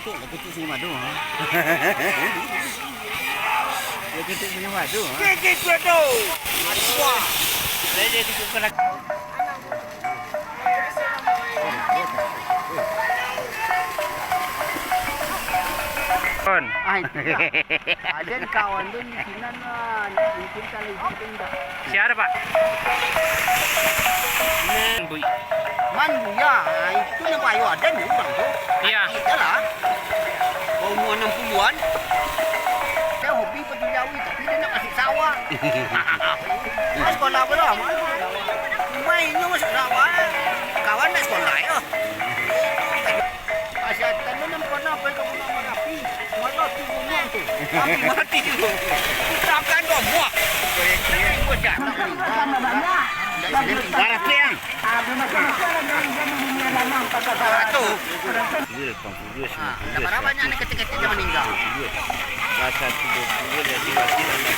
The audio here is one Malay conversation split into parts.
Ketik sini madu. Dia ketik sini madu. Ketik tu. Wah. Saya jadi kena. Kon. Ada kawan tu di sini lah. Mungkin kalau itu tidak. Siapa Pak? Bui. Mandu ya. Itu yang payu ada ni bang tu. Iya. Itulah. Umur 60-an. Saya hobi penjualan tapi dia nak masuk sawah. Mas sekolah berapa? Mainnya masuk sawah. Kawan nak sekolah ya. Asyik tanam pernah pergi ke Pulau Merapi. Malah tu bunuh tu. Tapi mati tu. Takkan kau buah. Kau jangan. Darah tiang. Satu. Berapa banyak ni ketik-ketik yang meninggal? Rasa 20 dan diwasi dan 3.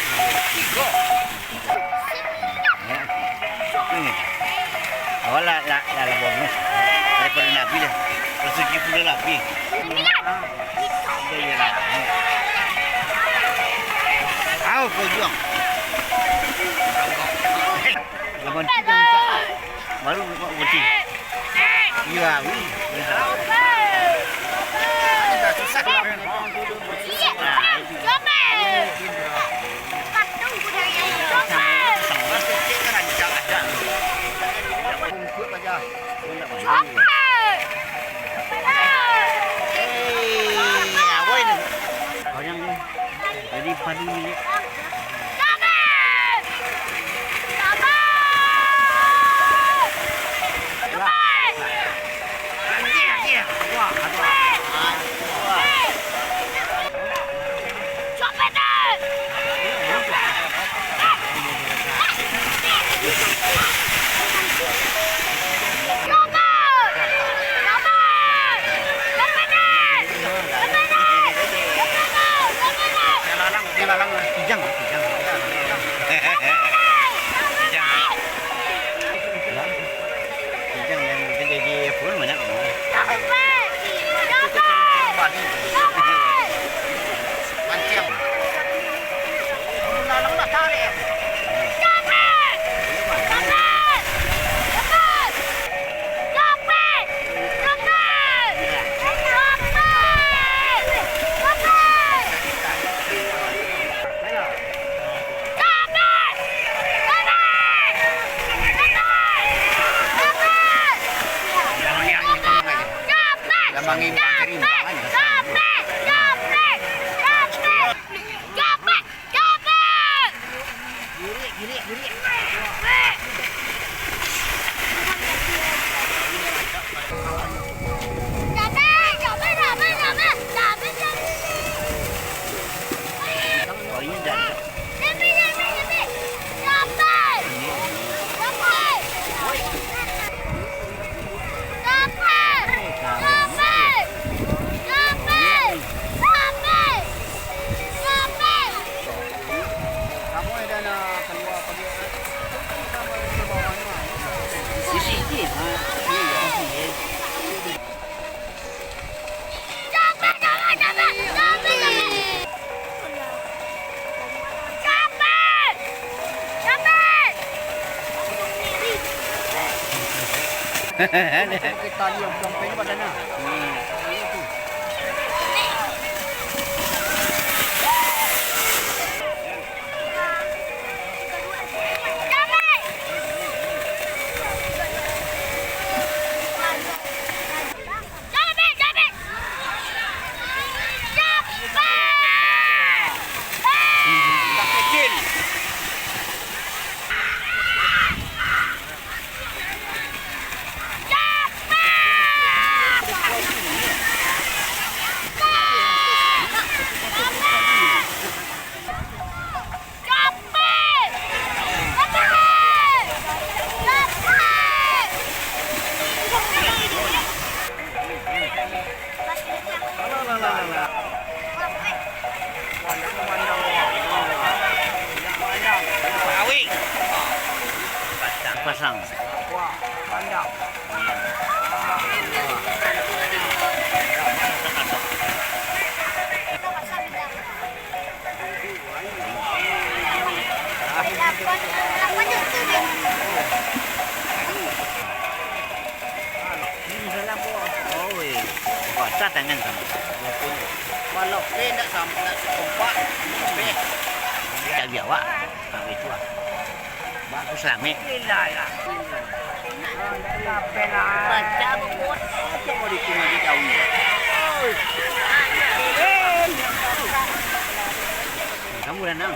Ini. Awal lah bonus. Daripada Nabi dah. Rezeki pula Nabi. Tahu kau juang. Lawan kita baru berhenti. Ya, wih. Ada susah. Jadi padu ni. Kita lihat sampai pada mana? Awi. Pasang. Oi, kuasa tangan kamu. Kalau tidak sampai sekompak, Tak biawak. Tak itu ah. Bagus lah, Mek. baca buat coba dikirim di jauh. Kamu dah nang.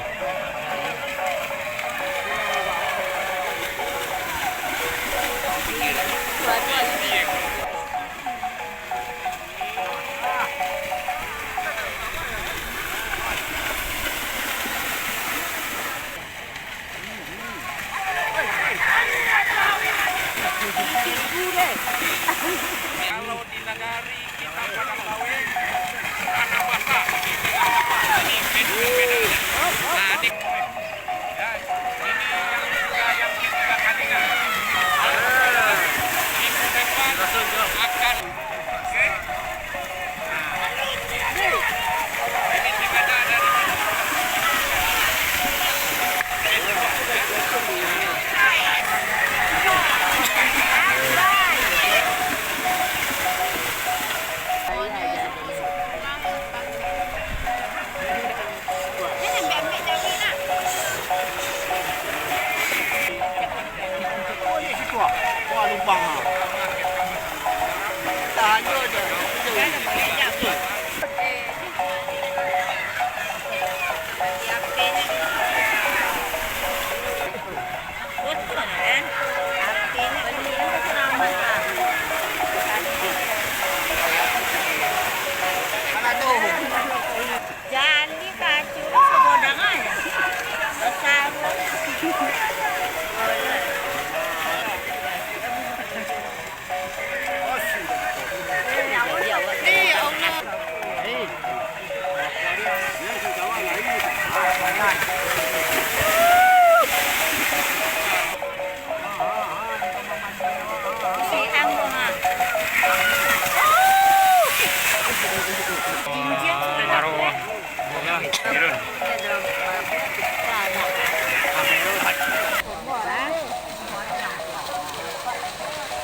Kalau di Nagari kita pada kawin tanah basah. Ini beda-beda. Nah, ini yang kita kandungan. Minggu depan akan oke. Ini beda dari Wah lubang ah. Tahan je. Mana tu? Jadi kacau sebodangan ya. Besar.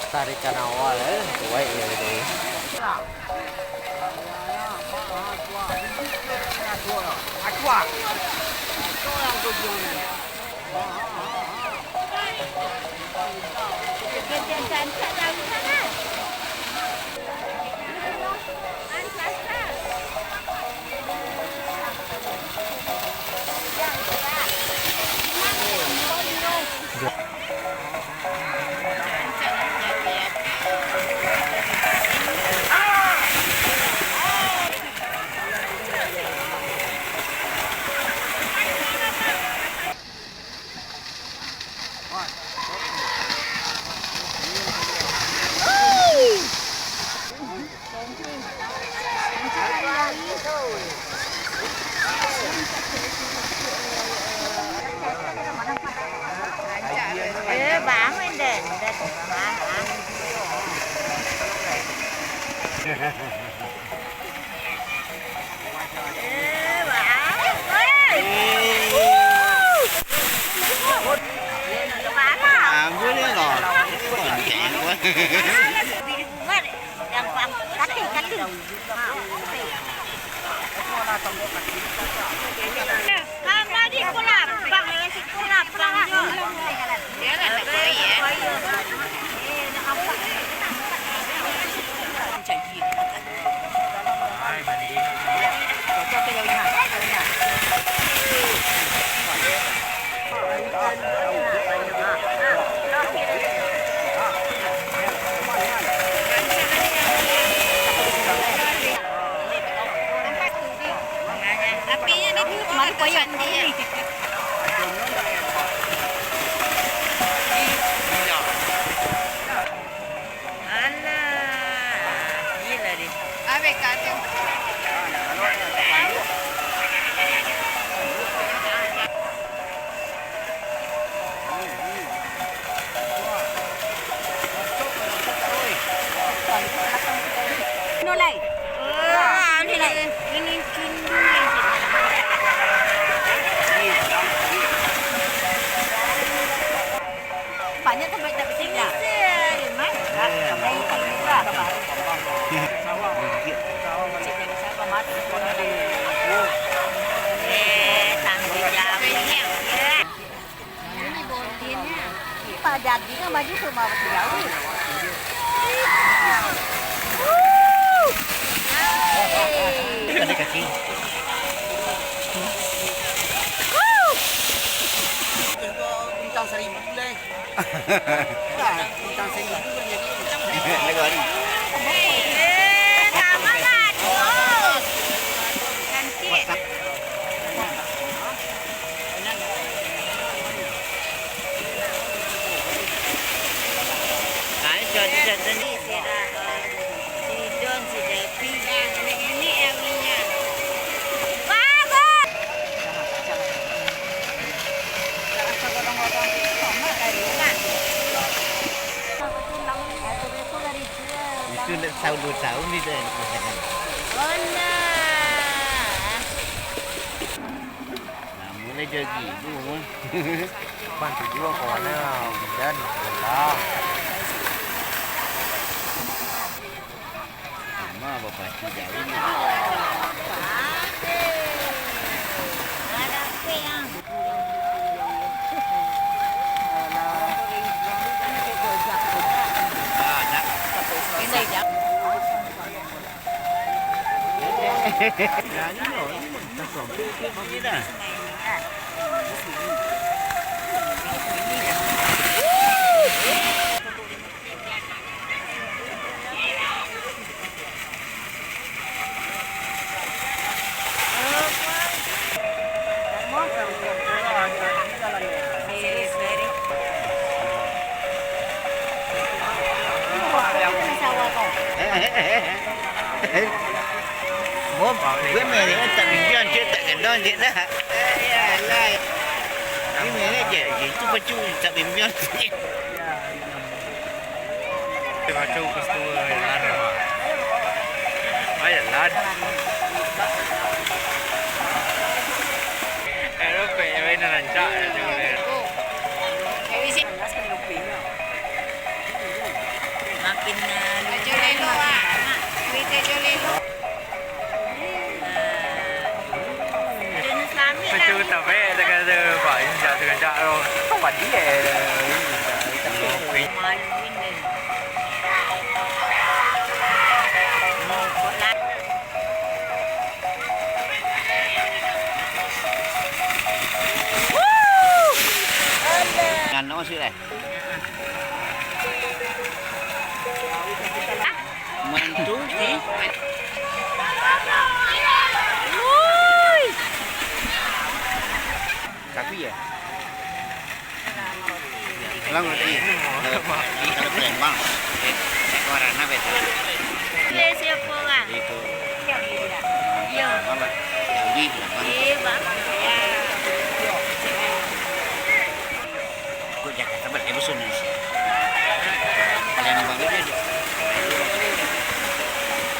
Tarikan awal baik ya itu. Aqua. Itu yang tujuannya. Cantik dari sana. Bán lên đền hả? Bán à? Với nó ngọt. Tình trạng quá. Cắt đi. Mama di kulap, bang si kulap bang jo. Dia nak boleh ya. Tapi ini mari koyak dia. Alah, gila dia. Abe kata. sambil jawi. Ini bontinnya. Padat juga baju cuma jawi. Ada kaki. Bintang 1,000 boleh. Bintang 1,000 boleh jadi. Lagu hari. Sama lah. Aduh. Cantik. Ini si Rahel, si Don, si Devi. Ini Ewinya. Bagus. Itu nak tahun 2 tahun ni dah. Oh nah. Nah, mulai jadi dulu. Bantu juga kawannya. Dan belah. Sama bapa tu jauh ni. Ada apa yang? Ah, nak. Ini dah. Ya, ni loh. Ini dah. Bom, gue mere tak mimpian je tak gendong je dah. Ya lah. Ini mere je, itu pacu tak mimpian. Baca kestua lan. Ay lan. Pero pe ay nananca tu le. Makin lucu lelo ah. Kita jo lelo. Jenis lami lah. Baca tapi dekat tu pak inja dengan jak ro. Kau padi Maluin deh. Kan no sih lah. Mantu ni. Tapi ya. Lang roti. Di kalau Palembang. Warna beda. Dia siapa kan? Itu. Yo. Apa? Yang di Palembang. Bang. Ya. Kau Jakarta berapa sun ni? Palembang dia.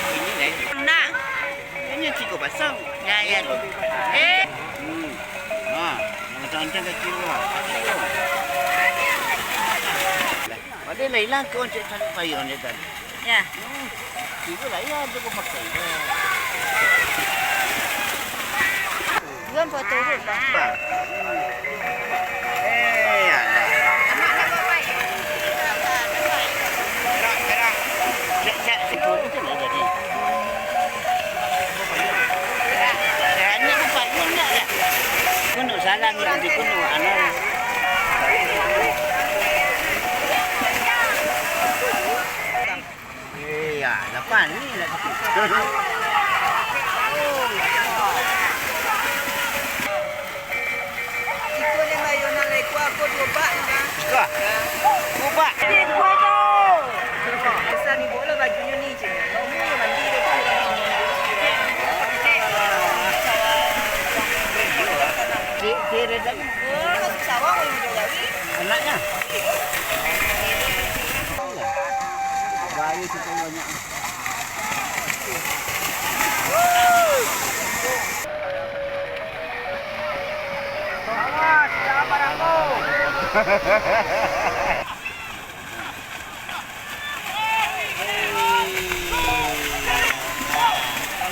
Ini dah. Nak. Ini tiga pasang. Ya ya. Ha, macam-macam kecil lah. Ada lain lah kau cek cari payah ni tadi. Ya. Tiga lah ya, tu kau pakai. Bukan foto tu. Apa? Alah. Cek sekor itu lah jadi. Hanya kau payah nak lah. Kuno salah ni di kuno anak. Ya, lapan ni lah. Iko ni ba yun ang laikwa ko, duba na. Suka. Ubah. Laikwa to! Isa ni bola baju nyo ni, je. Mandi dia tu. Kira dah. Oh, sawah ko yung gawi. Anaknya. Bayi kita banyak. Awas, jangan barangku.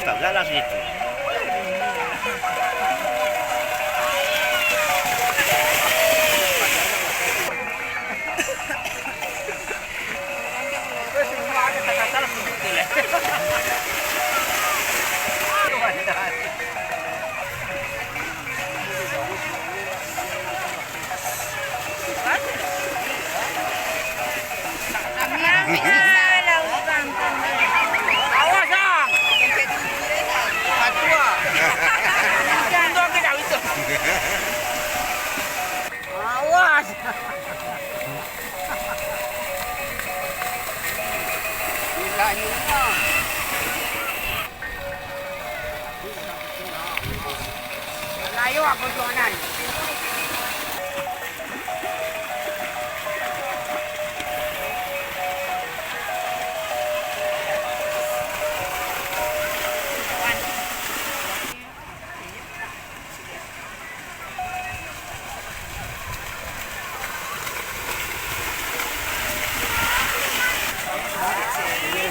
Tak Salah situ. Awas ang. Patua. Jangan ke dah itu. Awas. Gila juga. Layu aku jualan.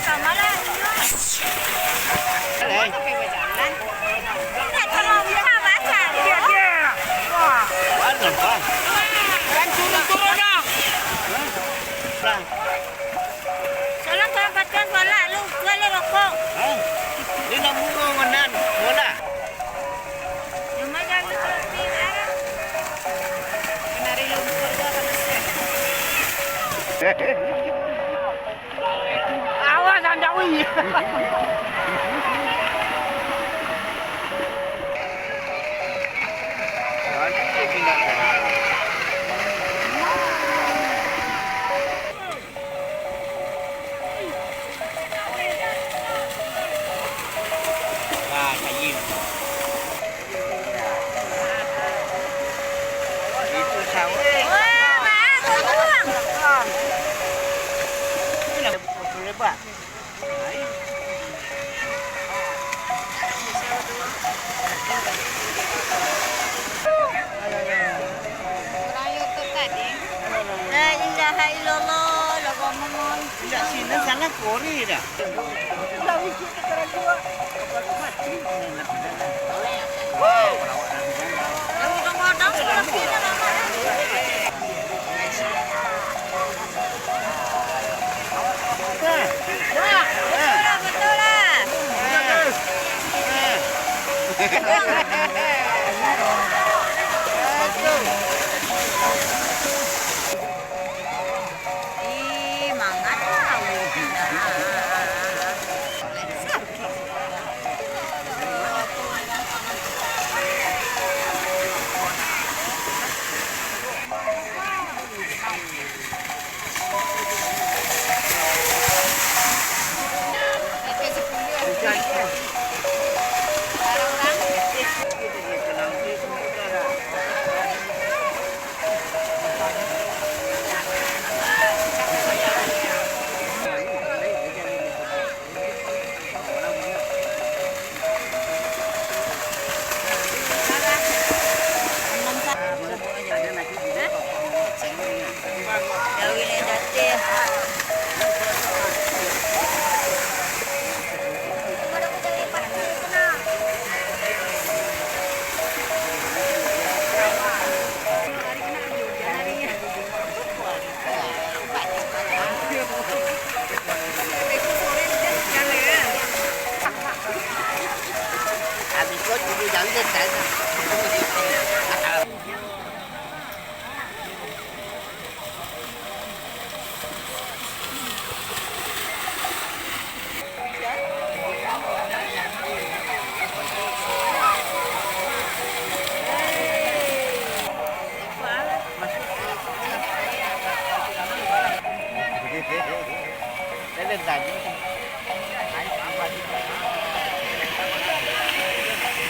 Sama lah. Đây. Nak tolong kita baca. Bán rồi con. Dan turun-turun dah. Ra. Tolong tempatkan bola lu, boleh rokok. Đi nó mua mà nan, mua là. Cuma jangan seperti Arab. Kenari lumpur dah Awas anda wih. Itu sawah. Wah, bagus buang. Cái là một lebar. La ilaha illallah, la ngomong. Tidak sini sana kori dah. Yang kadang-kadang sudah kita lama. Betul lah. Ih, mangat lah. Habis kau dulu jangan dekat. Đấy lên rảnh.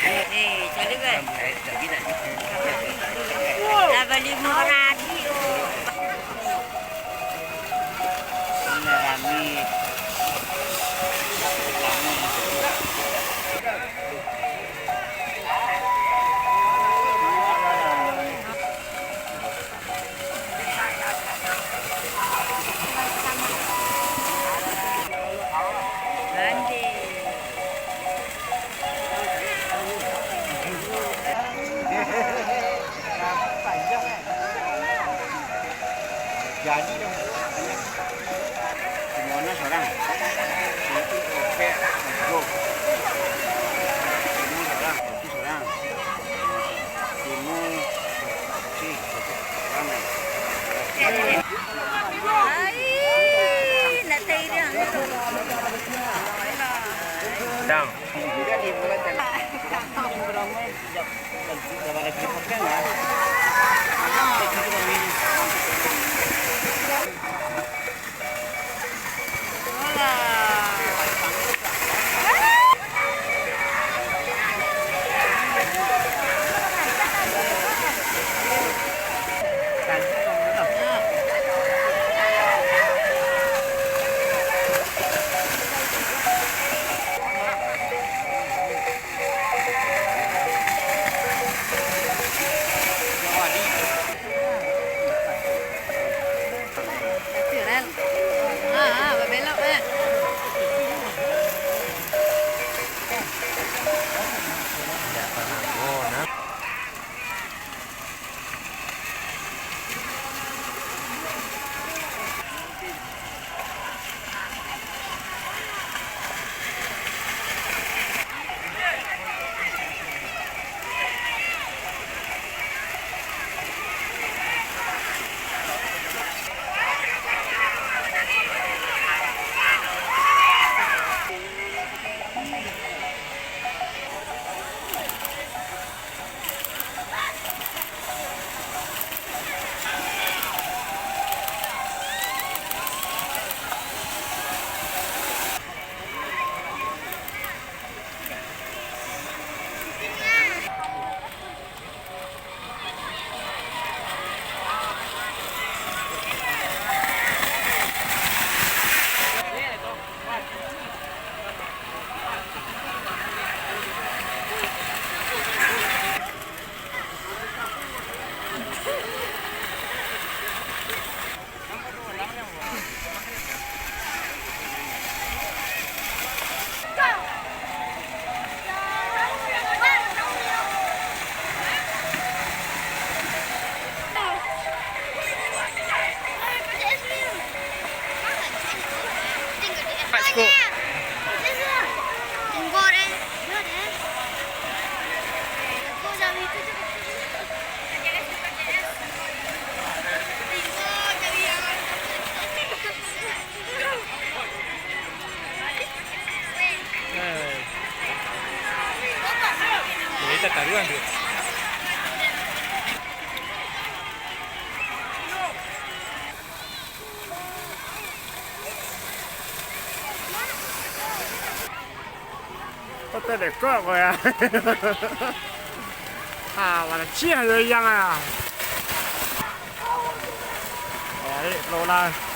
Eh, cari kan? Dah beli murah dia. Ini rami. Bandi. Jadi dong. Semuanya seorang. Itu oke. Go. Timur seorang. Itu seorang. Timur. Si. Ramai. Ay, natay dia. Dang. Tidak di bulan ramai. Jangan lagi dipakai ya. Belok eh. Pakcik. Tunggu deh. Aku jam itu Kita taruhan tu.我这里过过呀，啊，我的气还是一样啊。哎，楼了。